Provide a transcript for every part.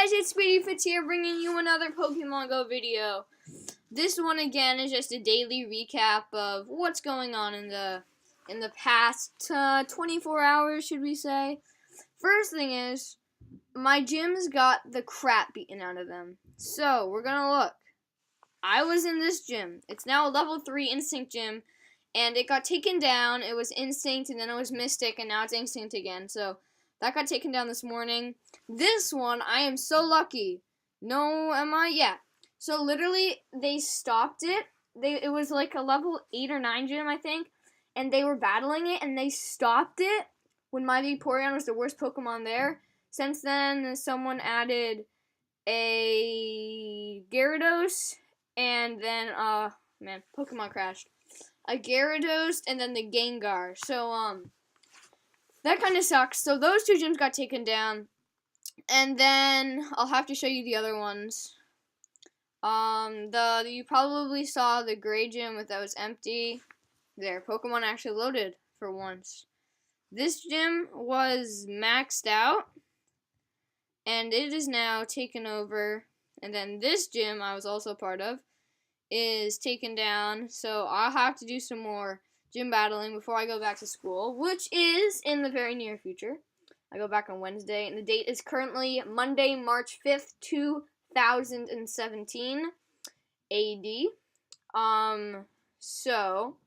guys, it's Speedy Fitz here bringing you another Pokemon Go video. This one again is just a daily recap of what's going on in the past 24 hours, should we say. First thing is, my gyms got the crap beaten out of them. So, we're gonna look. I was in this gym. It's now a level 3 Instinct gym, and it got taken down. It was Instinct, and then it was Mystic, and now it's Instinct again. So, that got taken down this morning. This one, I am so lucky. No, am I? Yeah. So, literally, they stopped it. It was like a level 8 or 9 gym, I think, and they were battling it, and they stopped it when my Vaporeon was the worst Pokemon there. Since then, someone added a Gyarados, and then, man, Pokemon crashed. A Gyarados, and then the Gengar. So, that kind of sucks. So those two gyms got taken down. And then I'll have to show you the other ones. You probably saw the gray gym that was empty. There, Pokemon actually loaded for once. This gym was maxed out. And it is now taken over. And then this gym I was also part of is taken down. So I'll have to do some more gym battling before I go back to school, which is in the very near future. I go back on Wednesday, and the date is currently Monday, March 5th, 2017 AD. So,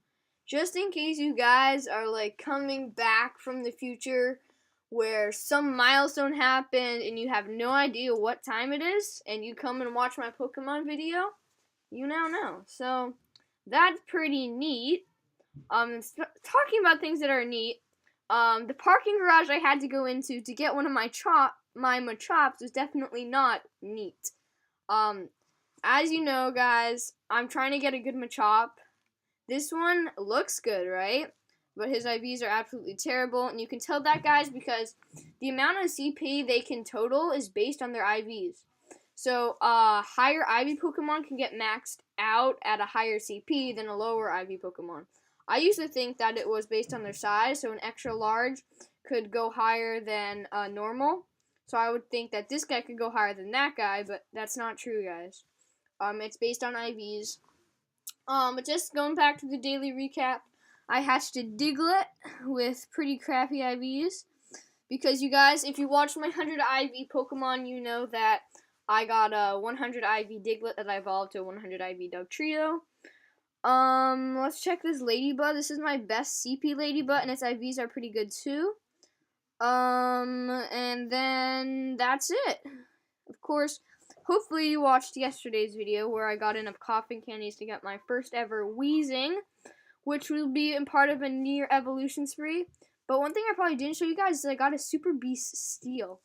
just in case you guys are, like, coming back from the future where some milestone happened and you have no idea what time it is, and you come and watch my Pokemon video, you now know. So, that's pretty neat. Talking about things that are neat, the parking garage I had to go into to get one of my Machops was definitely not neat. As you know, guys, I'm trying to get a good Machop. This one looks good, right? But his IVs are absolutely terrible, and you can tell that, guys, because the amount of CP they can total is based on their IVs. So, higher IV Pokemon can get maxed out at a higher CP than a lower IV Pokemon. I used to think that it was based on their size, so an extra large could go higher than normal. So I would think that this guy could go higher than that guy, but that's not true, guys. It's based on IVs. But just going back to the daily recap, I hatched a Diglett with pretty crappy IVs. Because you guys, if you watched my 100 IV Pokemon, you know that I got a 100 IV Diglett that I evolved to a 100 IV Dugtrio. Let's check this Ladybug. This is my best CP Ladybug, and its IVs are pretty good too. And then that's it. Of course, hopefully you watched yesterday's video where I got enough coughing candies to get my first ever wheezing, which will be in part of a near evolution spree. But one thing I probably didn't show you guys is I got a Super Beast Steel.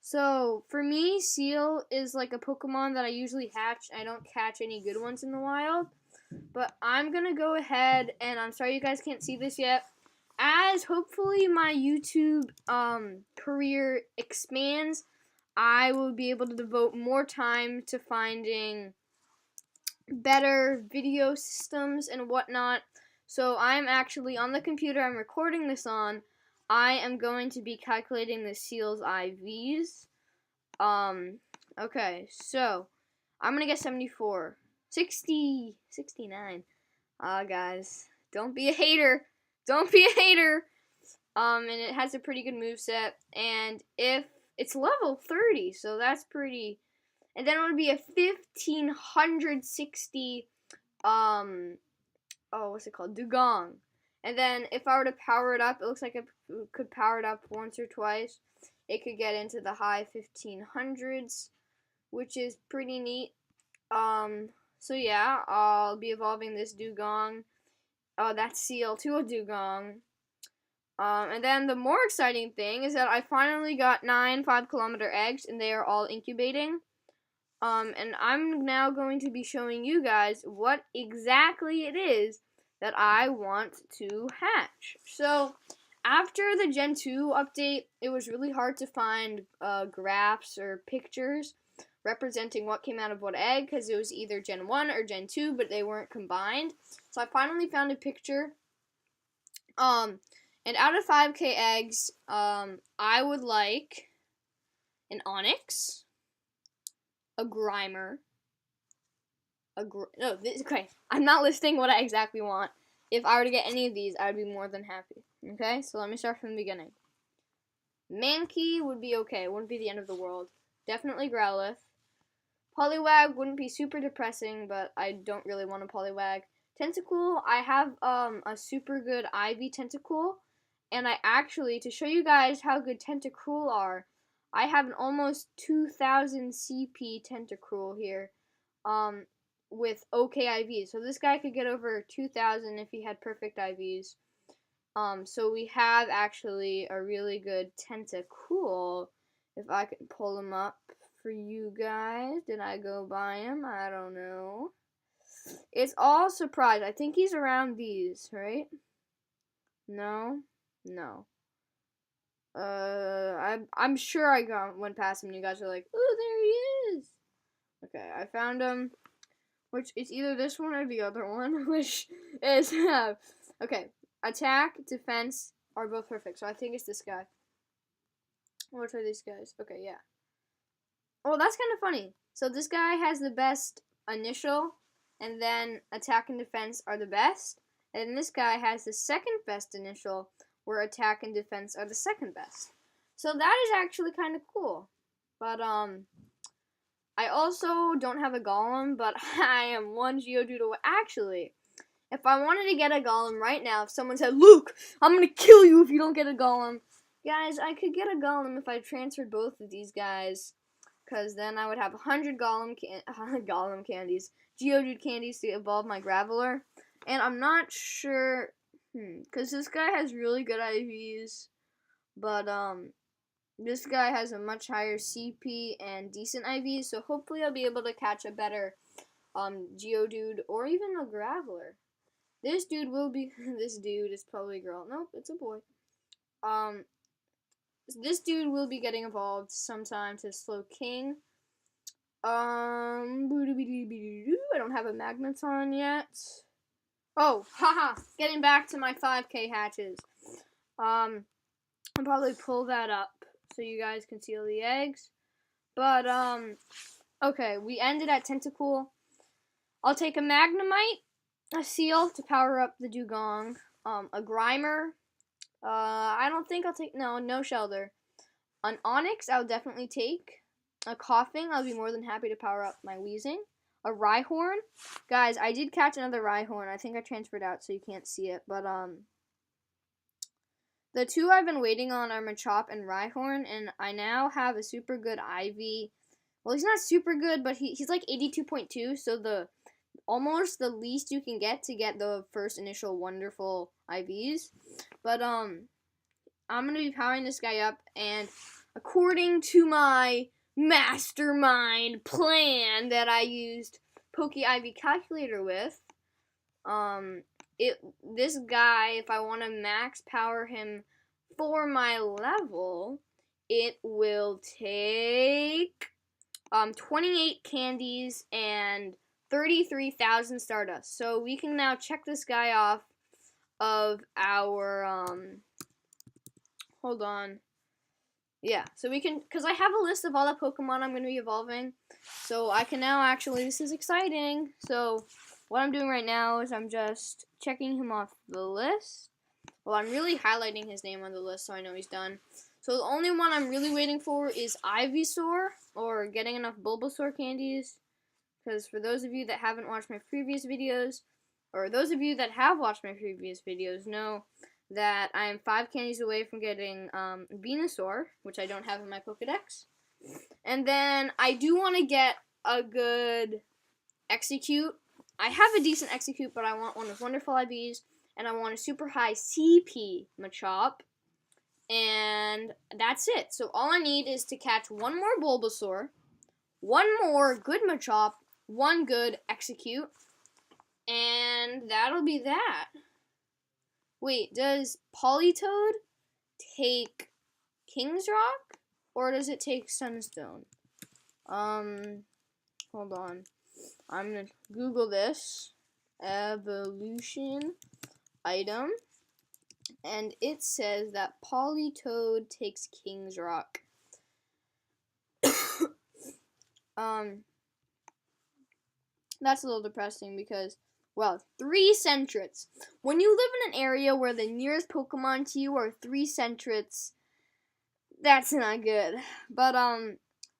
So, for me, Seal is like a Pokemon that I usually hatch. I don't catch any good ones in the wild. But I'm going to go ahead, and I'm sorry you guys can't see this yet. As hopefully my YouTube career expands, I will be able to devote more time to finding better video systems and whatnot. So I'm actually on the computer I'm recording this on. I am going to be calculating the Seal's IVs. Okay, so I'm going to get 74. 60, 69. Guys, don't be a hater. Don't be a hater. And it has a pretty good moveset. And if it's level 30, so that's pretty. And then it would be a 1560, what's it called? Dewgong. And then if I were to power it up, it looks like it could power it up once or twice. It could get into the high 1500s, which is pretty neat. So yeah, I'll be evolving this Dewgong, that Seal, to a Dewgong. And then the more exciting thing is that I finally got 9 5-kilometer eggs, and they are all incubating. And I'm now going to be showing you guys what exactly it is that I want to hatch. So, after the Gen 2 update, it was really hard to find graphs or pictures representing what came out of what egg, because it was either Gen 1 or Gen 2, but they weren't combined. So I finally found a picture. And out of 5k eggs, I would like an Onyx, a Grimer, okay, I'm not listing what I exactly want. If I were to get any of these, I'd be more than happy. Okay, so let me start from the beginning. Mankey would be okay. It wouldn't be the end of the world. Definitely Growlithe. Poliwag wouldn't be super depressing, but I don't really want a Poliwag. Tentacool, I have a super good Ivy Tentacool, and I actually, to show you guys how good Tentacruel are, I have an almost 2000 CP Tentacruel here, with okay IVs. So this guy could get over 2000 if he had perfect IVs. So we have actually a really good Tentacool. If I can pull him up for you guys. Did I go buy him? I don't know. It's all surprise. I think he's around these, right? No? No. I'm sure I went past him and you guys are like, oh, there he is. Okay, I found him. Which is either this one or the other one, which is, okay, attack, defense are both perfect, so I think it's this guy. What are these guys? Okay, yeah. Oh, that's kind of funny. So this guy has the best initial, and then attack and defense are the best, and this guy has the second best initial, where attack and defense are the second best. So that is actually kind of cool. But, I also don't have a Golem, but I am one Geodude away. Actually, if I wanted to get a Golem right now, if someone said, Luke, I'm going to kill you if you don't get a Golem. Guys, I could get a Golem if I transferred both of these guys. Because then I would have 100 Golem candies, Geodude candies to evolve my Graveler. And I'm not sure, because this guy has really good IVs. But, this guy has a much higher CP and decent IVs, so hopefully I'll be able to catch a better Geodude or even a Graveler. This dude will be, this dude is probably a girl. Nope, it's a boy. This dude will be getting evolved sometime to Slowking. I don't have a Magneton yet. Oh, haha, getting back to my 5K hatches. I'll probably pull that up so you guys can see all the eggs. But, okay, we ended at Tentacool. I'll take a Magnemite, a Seal to power up the Dewgong, a Grimer. I don't think I'll take, no Shelter. An Onix I'll definitely take. A Coughing, I'll be more than happy to power up my Wheezing. A Rhyhorn. Guys, I did catch another Rhyhorn. I think I transferred out so you can't see it, but, the two I've been waiting on are Machop and Rhyhorn, and I now have a super good IV. Well, he's not super good, but he's like 82.2, so almost the least you can get to get the first initial wonderful IVs. But, I'm going to be powering this guy up, and according to my mastermind plan that I used Poke IV Calculator with, this guy, if I want to max power him for my level, it will take 28 candies and 33,000 Stardust. So we can now check this guy off of our, hold on. Yeah, so we can, because I have a list of all the Pokemon I'm going to be evolving. So I can now actually, this is exciting. So what I'm doing right now is I'm just checking him off the list. Well, I'm really highlighting his name on the list so I know he's done. So the only one I'm really waiting for is Ivysaur, or getting enough Bulbasaur candies. Because for those of you that haven't watched my previous videos, or those of you that have watched my previous videos, know that I am 5 candies away from getting Venusaur, which I don't have in my Pokedex. And then I do want to get a good Execute. I have a decent Execute, but I want one with wonderful IVs, and I want a super high CP Machop. And that's it. So all I need is to catch one more Bulbasaur, one more good Machop, one good Execute, and that'll be that. Wait, does Politoed take King's Rock, or does it take Sunstone? Hold on. I'm gonna Google this. Evolution item. And it says that Politoed takes King's Rock. that's a little depressing because, well, 3 Sentrets. When you live in an area where the nearest Pokemon to you are 3 Sentrets, that's not good. But,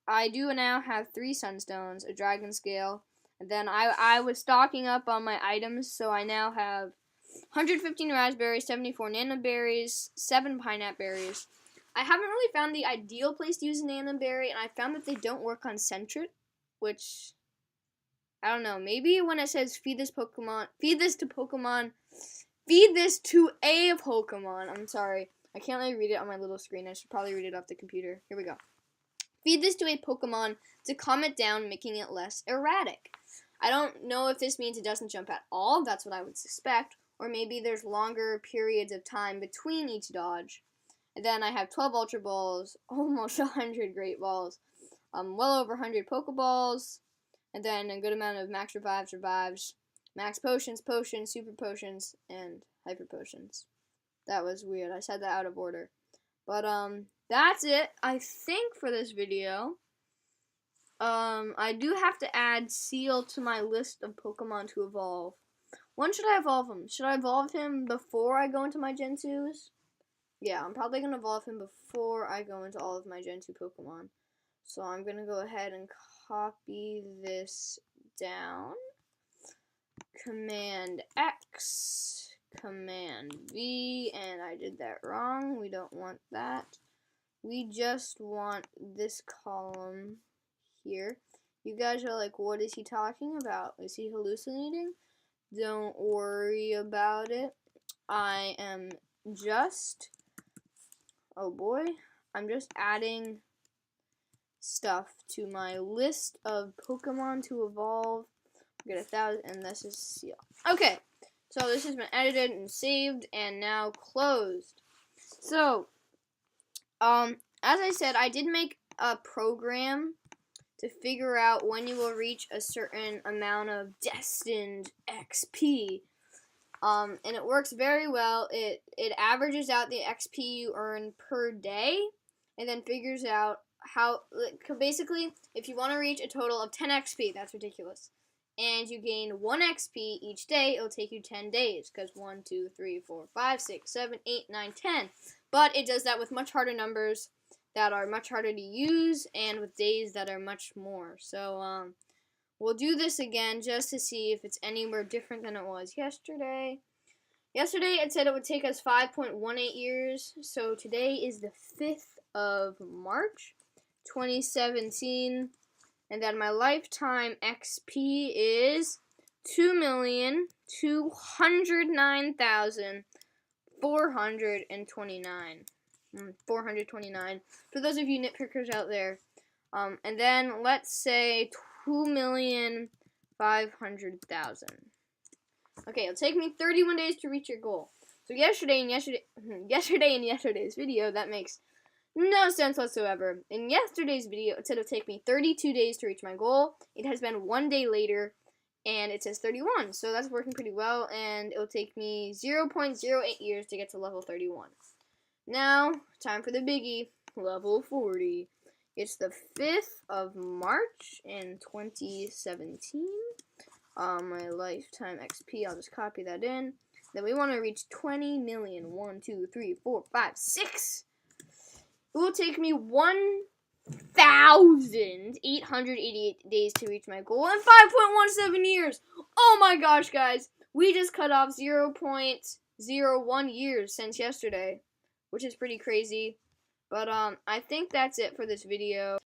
I do now have 3 Sunstones, a Dragon Scale, and then I was stocking up on my items, so I now have 115 Raspberries, 74 Nano Berries, 7 Pineapple Berries. I haven't really found the ideal place to use a Nano Berry, and I found that they don't work on Sentret, which, I don't know, maybe when it says feed this to a Pokemon, I'm sorry, I can't really read it on my little screen, I should probably read it off the computer. Here we go. Feed this to a Pokemon to calm it down, making it less erratic. I don't know if this means it doesn't jump at all, that's what I would suspect, or maybe there's longer periods of time between each dodge. And then I have 12 Ultra Balls, almost 100 Great Balls, well over 100 Pokeballs, and then a good amount of Max Revives, Max Potions, Super Potions, and Hyper Potions. That was weird, I said that out of order. But, that's it, I think, for this video. I do have to add Seal to my list of Pokemon to evolve. When should I evolve him? Should I evolve him before I go into my Gen 2s? Yeah, I'm probably going to evolve him before I go into all of my Gen 2 Pokemon. So I'm going to go ahead and copy this down. Command X, Command V, and I did that wrong. We don't want that. We just want this column here. You guys are like, what is he talking about? Is he hallucinating? Don't worry about it. I am just... Oh boy, I'm just adding stuff to my list of Pokemon to evolve. Get 1,000, and this is Seal. Okay, so this has been edited and saved, and now closed. So, as I said, I did make a program to figure out when you will reach a certain amount of destined XP. And it works very well. It averages out the XP you earn per day, and then figures out how, basically, if you want to reach a total of 10 XP, that's ridiculous, and you gain 1 XP each day, it'll take you 10 days, because 1, 2, 3, 4, 5, 6, 7, 8, 9, 10. But it does that with much harder numbers that are much harder to use, and with days that are much more. So, we'll do this again just to see if it's anywhere different than it was yesterday. Yesterday it said it would take us 5.18 years, so today is the 5th of March, 2017, and then my lifetime XP is 2,209,429. 429. For those of you nitpickers out there. And then let's say 2,500,000. Okay, it'll take me 31 days to reach your goal. So yesterday in yesterday's video, that makes no sense whatsoever. In yesterday's video, it said it'll take me 32 days to reach my goal. It has been 1 day later, and it says 31. So that's working pretty well, and it'll take me 0.08 years to get to level 31. Now, time for the biggie, level 40. It's the 5th of March in 2017. My lifetime XP, I'll just copy that in. Then we want to reach 20 million. 1, 2, 3, 4, 5, 6. It will take me 1,888 days to reach my goal and 5.17 years. Oh my gosh, guys. We just cut off 0.01 years since yesterday, which is pretty crazy. But I think that's it for this video.